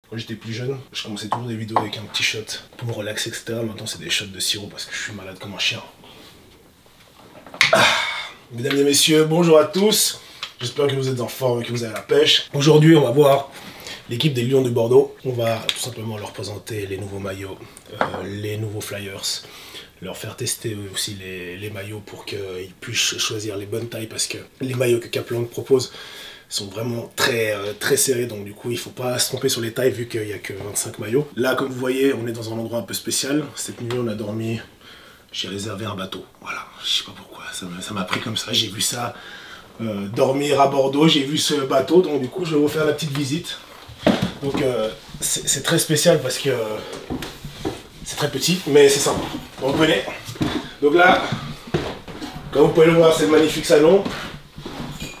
Quand j'étais plus jeune, je commençais toujours des vidéos avec un petit shot pour me relaxer, etc. Maintenant, c'est des shots de sirop parce que je suis malade comme un chien. Mesdames et messieurs, bonjour à tous. J'espère que vous êtes en forme et que vous avez la pêche. Aujourd'hui, on va voir l'équipe des Lions de Bordeaux. On va tout simplement leur présenter les nouveaux maillots, les nouveaux flyers, leur faire tester aussi les maillots pour qu'ils puissent choisir les bonnes tailles parce que les maillots que Kaplan propose sont vraiment très serrés, donc du coup il faut pas se tromper sur les tailles vu qu'il n'y a que 25 maillots. Là, comme vous voyez, on est dans un endroit un peu spécial. Cette nuit on a dormi, j'ai réservé un bateau, voilà, je sais pas pourquoi, ça m'a pris comme ça, j'ai vu ça, dormir à Bordeaux, j'ai vu ce bateau, donc du coup je vais vous faire la petite visite. Donc c'est très spécial parce que c'est très petit, mais c'est sympa, donc venez. Donc là, comme vous pouvez le voir, c'est le magnifique salon.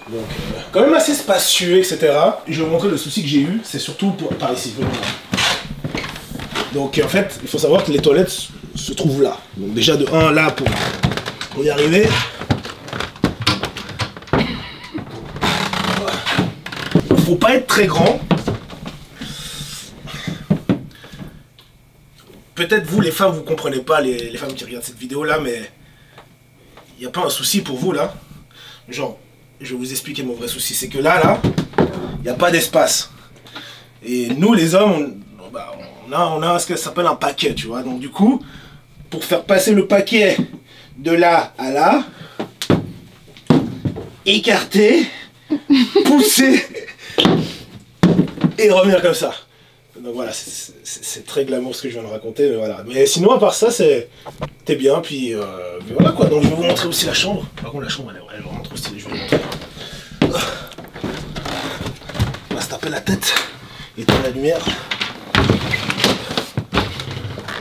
Donc, quand même assez spacieux, etc. Je vais vous montrer le souci que j'ai eu, c'est surtout par ici. Donc, en fait, il faut savoir que les toilettes se trouvent là. Donc, déjà, de 1 là pour y arriver. Il faut pas être très grand. Peut-être vous, les femmes, vous comprenez pas, les femmes qui regardent cette vidéo là, mais il n'y a pas un souci pour vous là. Genre, je vais vous expliquer mon vrai souci, c'est que là, il n'y a pas d'espace. Et nous, les hommes, on a ce que ça s'appelle un paquet, tu vois. Donc du coup, pour faire passer le paquet de là à là, écarter, pousser et revenir comme ça. Donc voilà, c'est très glamour ce que je viens de raconter, mais voilà. Mais sinon, à part ça, t'es bien, puis voilà quoi. Donc je vais vous montrer aussi la chambre. Par contre, la chambre, elle est vraiment trop stylée, je vais vous montrer. On va se taper la tête, éteindre la lumière.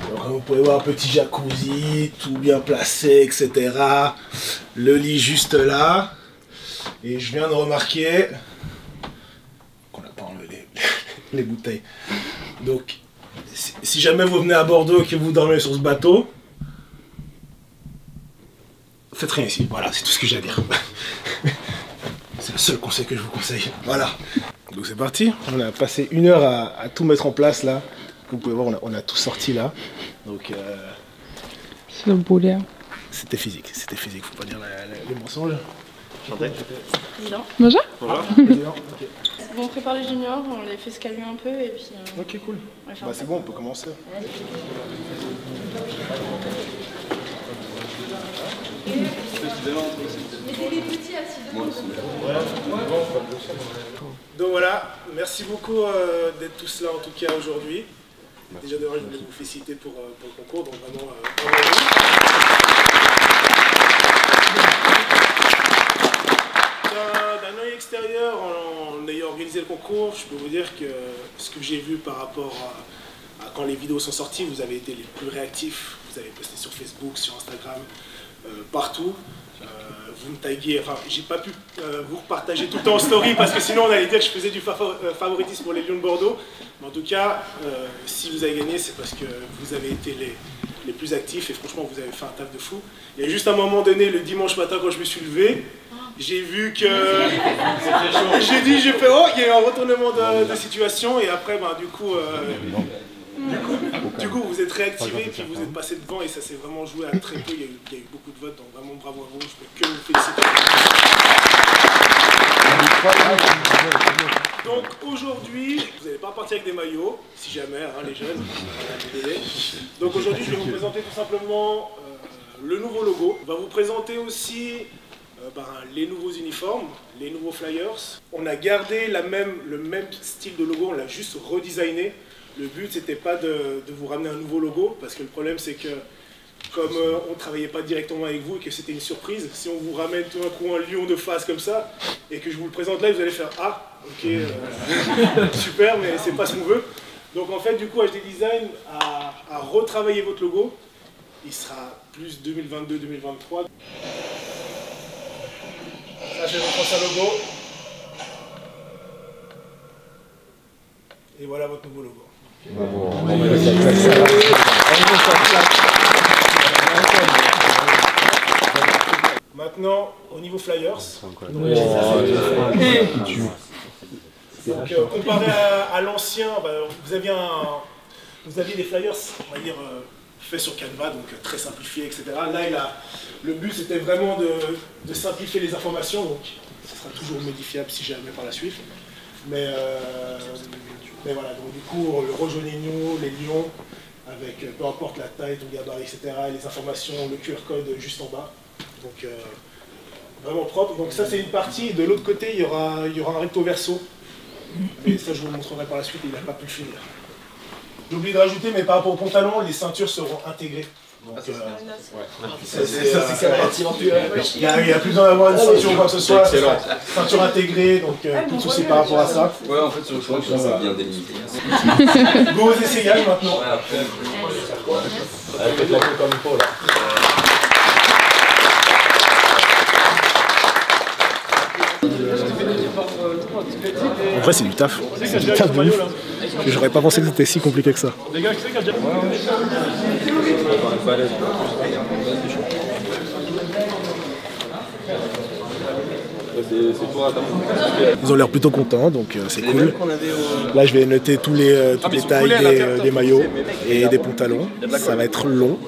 Donc comme vous pouvez voir, petit jacuzzi, tout bien placé, etc. Le lit juste là. Et je viens de remarquer qu'on n'a pas enlevé les bouteilles. Donc, si jamais vous venez à Bordeaux et que vous dormez sur ce bateau, faites rien ici. Voilà, c'est tout ce que j'ai à dire. C'est le seul conseil que je vous conseille. Voilà. Donc c'est parti. On a passé 1 heure à tout mettre en place là. Comme vous pouvez voir, on a tout sorti là. Donc c'est le boulet. C'était physique, faut pas dire les mensonges. Président. Bonjour. Voilà, président. Okay. Bon, on prépare les juniors, on les fait se calmer un peu et puis... Ok, cool. Bah c'est bon, on peut commencer. Donc voilà, merci beaucoup d'être tous là en tout cas aujourd'hui. Déjà d'ailleurs je voulais vous féliciter pour le concours, donc vraiment d'un œil extérieur, en ayant organisé le concours, je peux vous dire que ce que j'ai vu par rapport à quand les vidéos sont sorties, vous avez été les plus réactifs, vous avez posté sur Facebook, sur Instagram, partout. Vous me taguez, enfin j'ai pas pu vous repartager tout le temps en story parce que sinon on allait dire que je faisais du favoritisme pour les Lions de Bordeaux. Mais en tout cas, si vous avez gagné, c'est parce que vous avez été les plus actifs et franchement vous avez fait un taf de fou. Il y a juste un moment donné, le dimanche matin quand je me suis levé, j'ai vu que... j'ai fait oh, il y a eu un retournement de situation et après du coup vous êtes réactivé puis vous êtes passé devant et ça s'est vraiment joué à très peu, il y a eu beaucoup de votes, donc vraiment bravo à vous, je peux que vous féliciter. Donc aujourd'hui, vous n'allez pas partir avec des maillots, si jamais, hein, les jeunes. Donc aujourd'hui, je vais vous présenter tout simplement le nouveau logo. On va vous présenter aussi les nouveaux uniformes, les nouveaux flyers. On a gardé le même style de logo, on l'a juste redesigné. Le but, c'était pas de vous ramener un nouveau logo, parce que le problème, c'est que comme on ne travaillait pas directement avec vous et que c'était une surprise, si on vous ramène tout d'un coup un lion de face comme ça, et que je vous le présente là, vous allez faire « Ah, ok, super, mais c'est pas ce qu'on veut ». Donc en fait, du coup, HD Design a retravaillé votre logo. Il sera plus 2022-2023. Ça, c'est votre ancien logo. Et voilà votre nouveau logo. Maintenant, au niveau flyers. Donc, comparé à l'ancien, vous aviez des flyers, on va dire, faits sur Canva, donc très simplifiés, etc. Là, le but c'était vraiment de simplifier les informations, donc ce sera toujours modifiable si jamais par la suite. Mais voilà, donc du coup, le rejoignez-nous, les lions, avec peu importe la taille, ton gabarit, etc. Et les informations, le QR code juste en bas. Donc vraiment propre. Donc ça c'est une partie. De l'autre côté, il y aura un recto verso. Mais ça je vous le montrerai par la suite, il n'a pas pu le finir. J'ai oublié de rajouter, mais par rapport au pantalon, les ceintures seront intégrées. Donc, c'est la partie éventuelle. Il n'y a plus besoin d'avoir une ceinture ou quoi que ce soit. Ceinture intégrée, donc plus de soucis par rapport à ça. Ouais, en fait, sur le choix, c'est bien délimité. Go aux essayages maintenant. Faites la queue comme il faut là. En vrai, c'est du taf. C'est du taf de ouf. J'aurais pas pensé que c'était si compliqué que ça. Ils ont l'air plutôt contents, donc c'est cool. Là, je vais noter toutes les tailles des maillots et des pantalons. Ça va être long,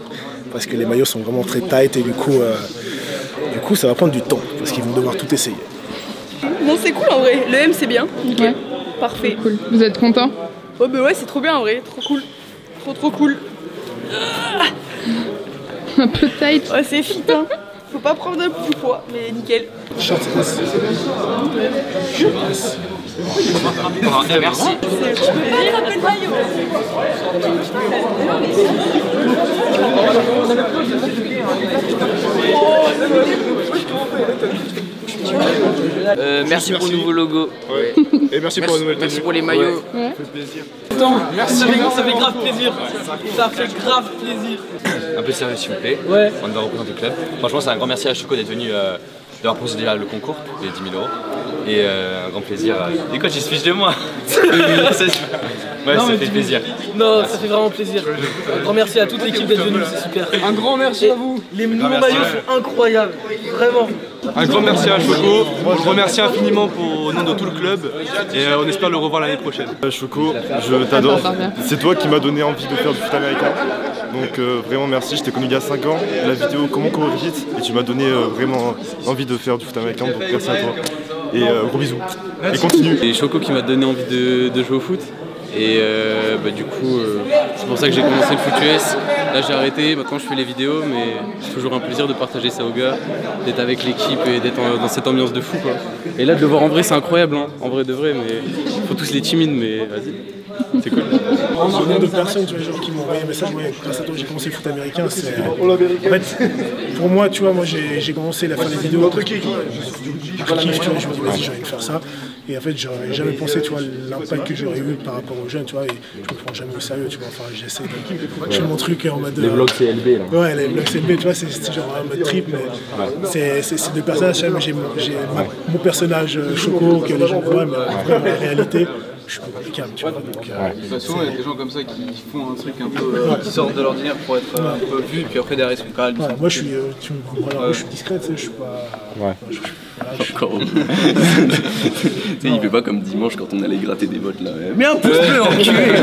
parce que les maillots sont vraiment très tight et du coup ça va prendre du temps, parce qu'ils vont devoir tout essayer. Non, c'est cool en vrai. Le M, c'est bien. Nickel. Ouais. Parfait. Cool. Vous êtes content? Oh, bah ouais, c'est trop bien en vrai. Trop cool. Trop cool. Un peu tight. Ouais, c'est fit, hein. Faut pas prendre de plus poids, mais nickel. Merci. Il rappelle le maillot. Merci pour le nouveau logo. Ouais. Et merci pour la nouvelle tenue. Merci pour les maillots. Ouais. Ça fait plaisir. Merci. Ça fait grave plaisir. Ça fait grave plaisir. Un peu de sérieux s'il vous plaît. Ouais. On va représenter le club. Franchement, c'est un grand merci à Choco d'être venu d'avoir procédé à le concours, les 10 000 €. Et un grand plaisir. Les coachs ils se fichent de moi. Ouais, ça fait plaisir. Non, ça fait vraiment plaisir. Un grand merci à toute l'équipe d'être venue, c'est super. Un grand merci à vous. Les nouveaux maillots sont incroyables, vraiment. Un grand merci à Choco, on le remercie infiniment au nom de tout le club et on espère le revoir l'année prochaine. Choco, je t'adore, c'est toi qui m'as donné envie de faire du foot américain, donc vraiment merci, je t'ai connu il y a 5 ans, la vidéo Comment courir vite et tu m'as donné vraiment envie de faire du foot américain, donc merci à toi et gros bisous et continue. Et Choco qui m'a donné envie de jouer au foot. Et du coup, c'est pour ça que j'ai commencé le foot US. Là j'ai arrêté, maintenant je fais les vidéos, mais c'est toujours un plaisir de partager ça aux gars, d'être avec l'équipe et d'être dans cette ambiance de fou quoi. Et là de le voir en vrai c'est incroyable, hein. En vrai de vrai, mais faut tous les timides, mais vas-y. C'est cool. Il y a d'autres personnes, tu vois, les gens qui m'ont envoyé un message, grâce à toi j'ai commencé le foot américain. En fait, pour moi, tu vois, j'ai commencé à faire des vidéos. Par kiff, tu vois, je me dis vas-y, j'ai envie de faire ça. Et en fait, j'aurais jamais pensé, tu vois, l'impact que j'aurais eu par rapport aux jeunes, tu vois, et je me prends jamais au sérieux, tu vois. Enfin, j'essaie de faire mon truc en mode. Les vlogs CLB là. Ouais, les vlogs CLB, tu vois, c'est genre un mode trip, mais c'est deux personnages. J'ai mon personnage Choco que les gens voient, mais en réalité. Je suis pas calme, tu vois. Donc, souvent, il y a des gens comme ça qui font un truc un peu qui sortent de l'ordinaire pour être un peu vu, puis après derrière ils sont calmes. Ouais, moi, je suis, tu me comprends, je suis discret, tu sais, je suis pas. Ouais. Encore. Tu sais, il fait pas comme dimanche quand on allait gratter des votes là. Mais un pouce bleu enculé.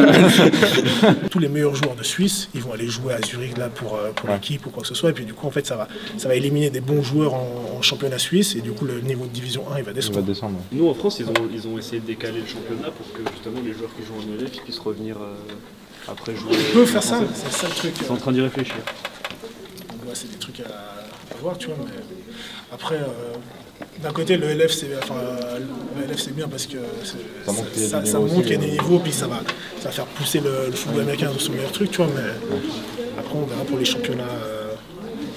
Tous les meilleurs joueurs de Suisse, ils vont aller jouer à Zurich là pour l'équipe ou quoi que ce soit, et puis du coup, en fait, ça va éliminer des bons joueurs en championnat suisse, et du coup, le niveau de division 1 il va descendre. Nous en France, ils ont essayé de décaler le championnat pour que justement les joueurs qui jouent en ELF puissent revenir après jouer. Ils peuvent faire ça, c'est ça le truc. Ils sont en train d'y réfléchir. Ouais, c'est des trucs à voir, tu vois, mais après, d'un côté, le LF c'est bien parce que ça montre qu'il y a des niveaux, puis ça va faire pousser le football américain dans son meilleur truc, tu vois, mais après on verra pour les championnats.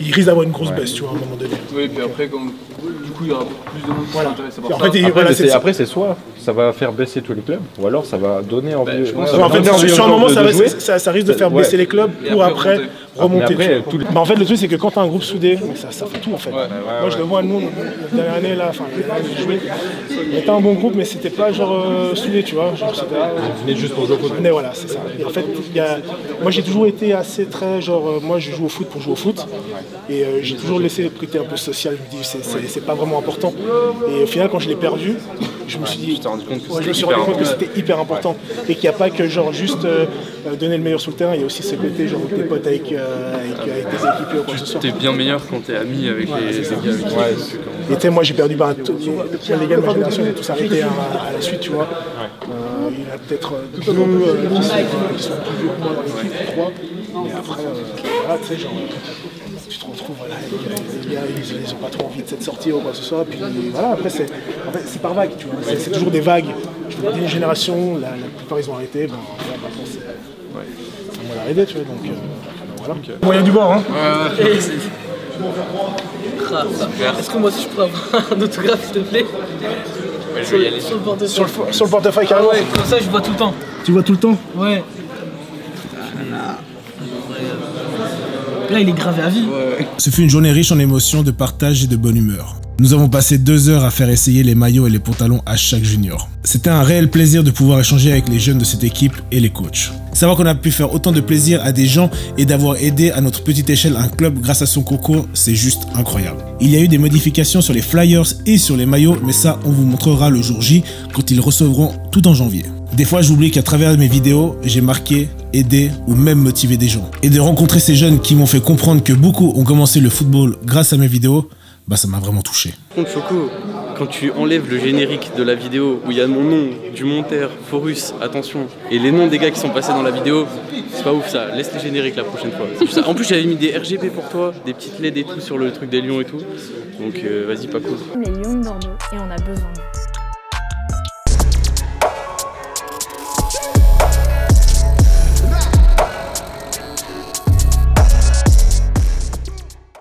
Il risque d'avoir une grosse baisse, tu vois, à un moment donné. Oui, puis après, du coup, il y aura plus de monde qui s'intéresse par ça. Après, c'est soit ça va faire baisser tous les clubs, ou alors ça va donner envie. En fait, sur un moment, ça risque de faire baisser les clubs pour après remonter. En fait, le truc, c'est que quand tu as un groupe soudé, ça fait tout en fait. Moi, je le vois, nous, la dernière année, là, j'ai joué. On était un bon groupe, mais c'était pas genre soudé, tu vois. On venait juste pour jouer au foot. Mais voilà, c'est ça. Et en fait, moi, j'ai toujours été assez très genre, moi, je joue au foot pour jouer au foot. Et j'ai toujours laissé le côté un peu social, je me dis c'est pas vraiment important. Et au final quand je l'ai perdu, je me suis dit, tu t'es rendu compte que je me suis rendu compte que c'était hyper important et qu'il n'y a pas que genre juste donner le meilleur sur le terrain, il y a aussi ce côté genre tes potes avec tes équipiers ou quoi que ce soit. T'es bien meilleur quand t'es ami avec les gars avec qui et tu sais, moi j'ai perdu les gars de ma génération, ils ont tous arrêté à la suite, tu vois. Il y en a peut-être deux qui sont plus vieux que moi dans l'équipe, 3. Mais après, voilà, tu sais, genre, tu te retrouves, voilà, les gars, ils ont pas trop envie de cette sortie ou quoi que ce soit. Puis voilà, après, c'est par vague, tu vois. C'est toujours des vagues. Je veux dire, une génération, la plupart ils ont arrêté. Bon, maintenant, c'est à moi d'arriver, tu vois. Donc, voilà. Moyen du bord, hein. Est-ce que moi aussi je pourrais avoir un autographe s'il te plaît? je vais y aller. Sur le portefeuille. Sur le portefeuille, carrément. Ouais, comme ça je vois tout le temps. Tu vois tout le temps? Ouais. Là il est gravé à vie. Ce fut une journée riche en émotions, de partage et de bonne humeur. Nous avons passé 2 heures à faire essayer les maillots et les pantalons à chaque junior. C'était un réel plaisir de pouvoir échanger avec les jeunes de cette équipe et les coachs. Savoir qu'on a pu faire autant de plaisir à des gens et d'avoir aidé à notre petite échelle un club grâce à son concours, c'est juste incroyable. Il y a eu des modifications sur les flyers et sur les maillots, mais ça on vous montrera le jour J quand ils recevront tout en janvier. Des fois j'oublie qu'à travers mes vidéos, j'ai marqué, aidé ou même motivé des gens. Et de rencontrer ces jeunes qui m'ont fait comprendre que beaucoup ont commencé le football grâce à mes vidéos, bah ça m'a vraiment touché. Contre Choco, quand tu enlèves le générique de la vidéo où il y a mon nom, du monteur, Forus, attention, et les noms des gars qui sont passés dans la vidéo, c'est pas ouf ça, laisse les génériques la prochaine fois. En plus j'avais mis des RGB pour toi, des petites LED et tout sur le truc des lions et tout, donc vas-y pas cool. Les Lions de Bordeaux et on a besoin de vous.